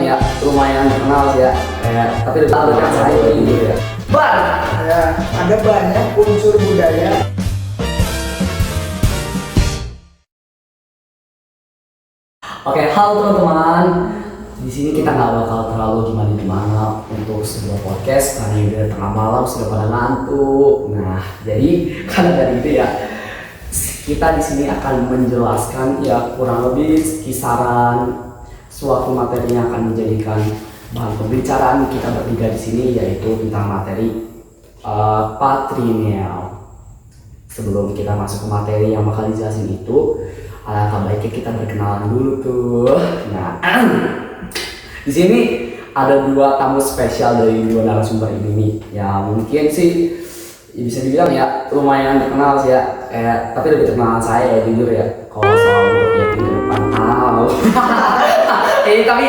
ya lumayan terkenal sih ya, tapi lebih tahu dengan saya ini gitu ya. Ya, ada banyak unsur budaya. Oke, halo teman-teman. Di sini kita nggak bakal terlalu gimana untuk sebuah podcast karena udah tengah malam sudah pada ngantuk. Nah, jadi karena dari itu ya, kita di sini akan menjelaskan ya kurang lebih kisaran suatu materi yang akan menjadikan bahan pembicaraan kita bertiga di sini, yaitu tentang materi patrilineal. Sebelum kita masuk ke materi yang bakal dijelasin itu, alangkah baiknya kita berkenalan dulu tuh. Nah, di sini ada dua tamu spesial dari dua narasumber ini nih. Ya mungkin sih bisa dibilang ya lumayan terkenal sih ya, tapi lebih terkenal saya ya, jujur ya. Kalau soal untuk ya ke depan tahu. Tapi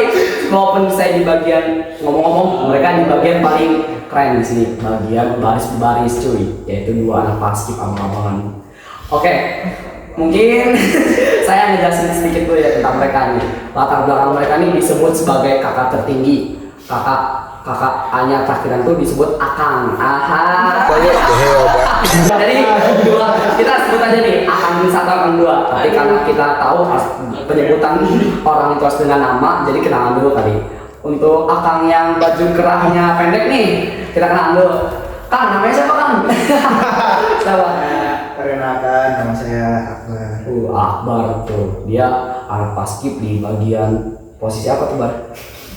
walaupun saya di bagian ngomong-ngomong, mereka di bagian paling keren di sini, bagian baris cuy, yaitu dua anak paskib abang-abangan. Oke, mungkin saya ngejelasin sedikit dulu ya tentang mereka nih. Latar belakang mereka nih disebut sebagai kakak tertinggi. Kakak A-nya terakhiran tuh disebut Akang. Jadi kita sebut aja nih Akang 1, Akang 2. Tapi karena kita tahu penyebutan orang itu harus dengan nama, jadi kenalan dulu kali. Untuk Akang yang baju kerahnya pendek nih, kita kenalan dulu. Kang, namanya siapa Kang? Siapa? Perkenalkan, nama saya Akbar. Akbar tuh, dia anak paskib di bagian posisi apa tuh Bar?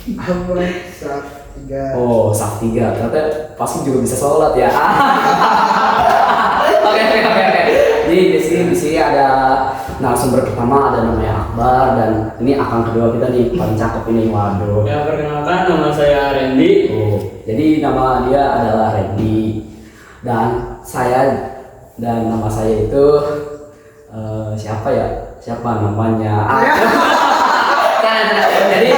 Akbar saf 3. Oh, saf 3. Ternyata paskib juga bisa sholat ya. Oke. Jadi di sini ada narasumber pertama, ada namanya Akbar, dan ini Akang kedua kita nih, paling cakep ini. Waduh. Ya, perkenalkan, nama saya Randy. Jadi nama dia adalah Randy, dan nama saya itu siapa namanya? Jadi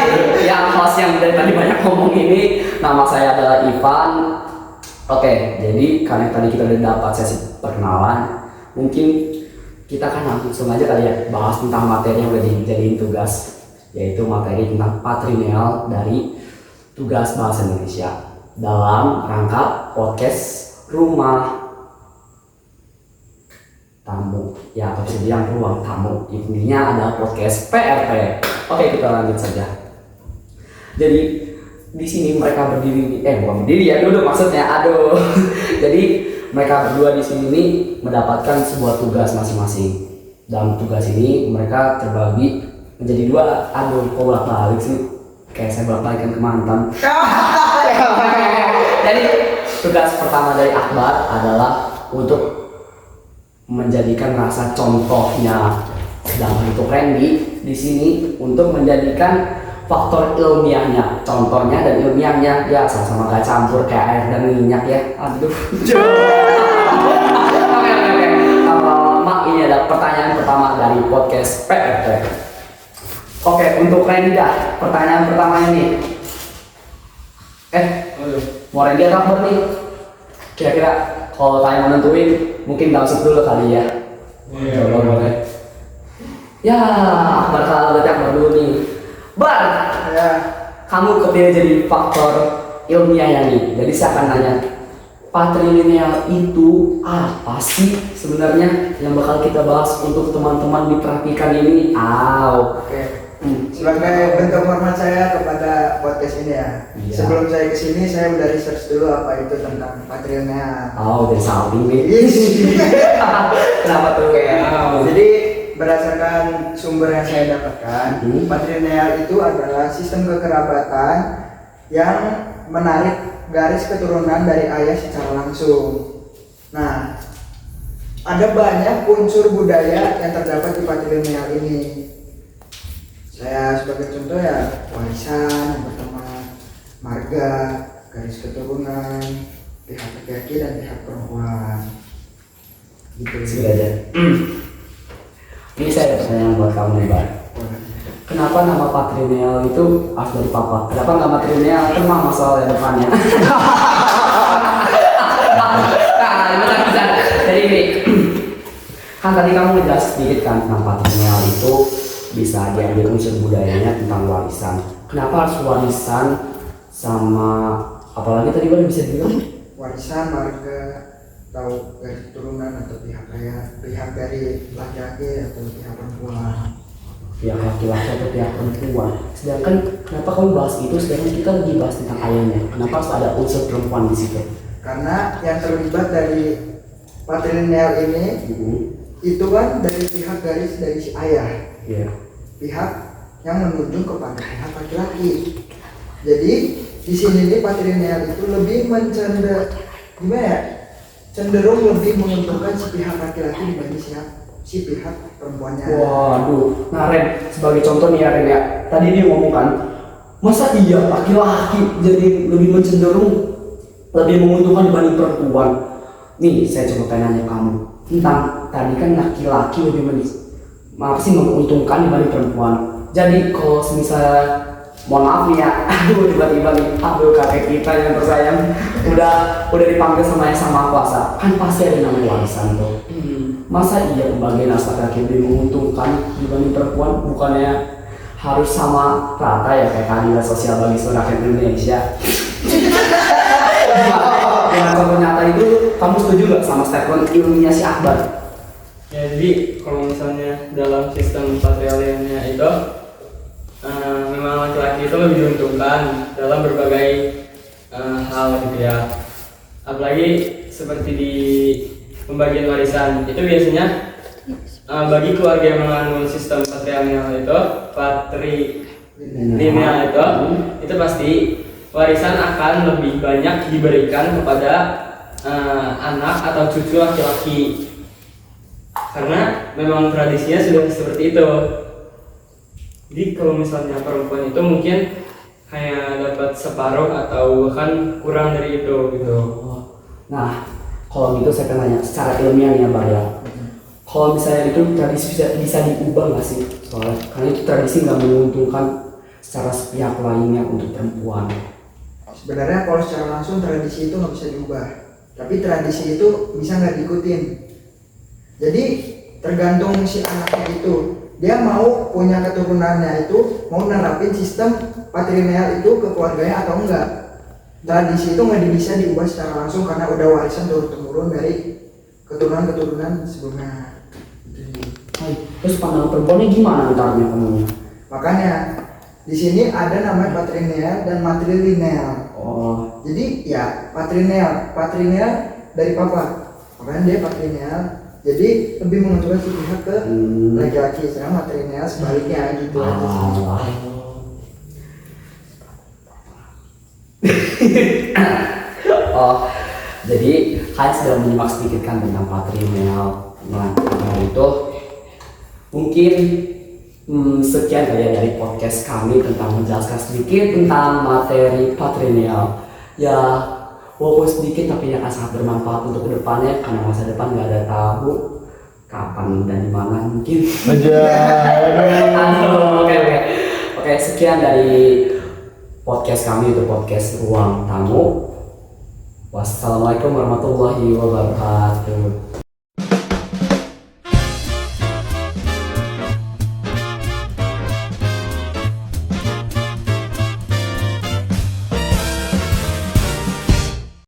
yang host yang dari tadi banyak ngomong ini, nama saya adalah Ivan. Oke, jadi karena tadi kita udah dapat sesi perkenalan, mungkin kita kan langsung aja kali ya bahas tentang materi yang udah dijadiin tugas, yaitu materi tentang patrilineal dari tugas bahasa Indonesia dalam rangka podcast Rumah Tamu ya, atau bisa bilang ruang tamu. Intinya adalah podcast PRT. Oke, kita lanjut saja. Jadi di sini mereka bukan berdiri ya, duduk maksudnya. Jadi mereka berdua di sini nih mendapatkan sebuah tugas masing-masing. Dalam tugas ini mereka terbagi menjadi dua. Kok bolak-balik sih? Kayak saya bolak-balikan ke mantan. Jadi tugas pertama dari Akbar adalah untuk menjadikan rasa contohnya, sedangkan untuk Randy di sini untuk menjadikan faktor ilmiahnya, contohnya dan ilmiahnya ya sama-sama gak campur kayak air dan minyak ya. Oke. Lama ini ada pertanyaan pertama dari podcast PRT. Oke, untuk Randy dah, pertanyaan pertamanya nih. Mau Randy atau Akbar nih? Kira-kira kalau kalian menentuin, mungkin langsung dulu kali ya. Coba boleh. Ya, Akbar kalau berarti Akbar dulu nih. Bar, Ya, kamu kepilih jadi faktor ilmiahnya nih. Jadi saya akan nanya, patrilineal itu apa sih sebenarnya yang bakal kita bahas untuk teman-teman diperhatikan ini? oke. Sebagai bentuk hormat saya kepada podcast ini ya. Iya. Sebelum saya kesini, saya udah research dulu apa itu tentang patrilineal. Dari samping nih. Kenapa tuh? Jadi berdasarkan sumber yang saya dapatkan, patrilineal itu adalah sistem kekerabatan yang menarik garis keturunan dari ayah secara langsung. Nah, ada banyak unsur budaya yang terdapat di patrilineal ini. Saya sebagai contoh ya warisan yang pertama, marga, garis keturunan, pihak laki-laki dan pihak perempuan. Gitu. Sudah aja. Ini saya ada pertanyaan buat kamu nih, Bar. Kenapa nama patrilineal itu harus dari papa? Kenapa nggak matrilineal? Itu mah masalah yang depannya. Jadi ini kan tadi kamu ngejelasin sedikit kan tentang patrilineal itu bisa diambil unsur budayanya tentang warisan. Kenapa harus warisan sama apalagi tadi Bang bisa bilang? Warisan, marga, atau garis keturunan atau pihak dari laki-laki atau pihak perempuan. Pihak laki-laki atau pihak perempuan. Sedangkan kenapa kamu bahas itu sedangkan kita lagi bahas tentang ayahnya? Kenapa harus ada unsur perempuan di situ? Karena yang terlibat dari patrilineal ini itu kan dari pihak garis dari si ayah. Iya. Pihak yang menunjuk kepada pihak laki-laki. Jadi di sini nih patrilineal itu lebih cenderung lebih menguntungkan si pihak laki-laki dibanding si pihak perempuannya. Waduh, nah Ren, sebagai contoh nih ya Ren ya, tadi dia ngomong kan, masa iya laki-laki jadi lebih lebih menguntungkan dibanding perempuan? Nih, saya coba pengen nanya kamu tentang tadi kan laki-laki lebih menguntungkan dibanding perempuan. Jadi kalau misalnya, mohon maaf nih ya, aduh tiba-tiba nih, aduh kakek kita yang tersayang udah dipanggil sama yang sama kuasa, kan pasti ada namanya warisan tuh. Masa iya pembagian laki-laki lebih menguntungkan dibanding perempuan? Bukannya harus sama rata ya kayak keadilan sosial bagi seluruh rakyat Indonesia? Dengan contoh nyata itu, kamu setuju nggak sama statement ilmiah si Akbar? Ya, jadi kalau misalnya dalam sistem patrilinealnya itu memang laki-laki itu lebih diuntungkan dalam berbagai hal gitu ya. Apalagi seperti di pembagian warisan itu biasanya bagi keluarga yang menganut sistem patrilineal itu pasti warisan akan lebih banyak diberikan kepada anak atau cucu laki-laki karena memang tradisinya sudah seperti itu. Jadi kalau misalnya perempuan itu mungkin hanya dapat separuh atau bahkan kurang dari itu gitu. Nah, kalau gitu saya pengen nanya secara ilmiah nih ya Bang ya. Kalau misalnya itu tradisi bisa diubah nggak sih? Soalnya karena itu tradisi nggak menguntungkan secara sepihak lainnya untuk perempuan. Sebenarnya kalau secara langsung tradisi itu nggak bisa diubah, tapi tradisi itu bisa nggak diikutin. Jadi tergantung si anaknya itu, dia mau punya keturunannya itu mau nerapin sistem patrilineal itu ke keluarganya atau enggak. Tradisi itu nggak bisa diubah secara langsung karena udah warisan turun-temurun dari keturunan sebelumnya. Terus pandangan perempuannya gimana antaranya kamunya? Makanya di sini ada namanya patrilineal dan matrilineal. Oh. Jadi ya patrilineal dari papa, makanya dia patrilineal. Jadi lebih menguntungkan si pihak ke laki-laki, sedangkan matrilineal sebaliknya gitu aja sih. Oh, jadi kalian sudah menyimak sedikit kan tentang patrilineal. Nah, itu mungkin sekian kali ya dari podcast kami tentang menjelaskan sedikit tentang materi patrilineal. Ya, walaupun sedikit tapi akan sangat bermanfaat untuk kedepannya karena masa depan nggak ada tahu kapan dan di mana mungkin. Oke, sekian dari podcast kami itu podcast Ruang Tamu. Wassalamualaikum warahmatullahi wabarakatuh.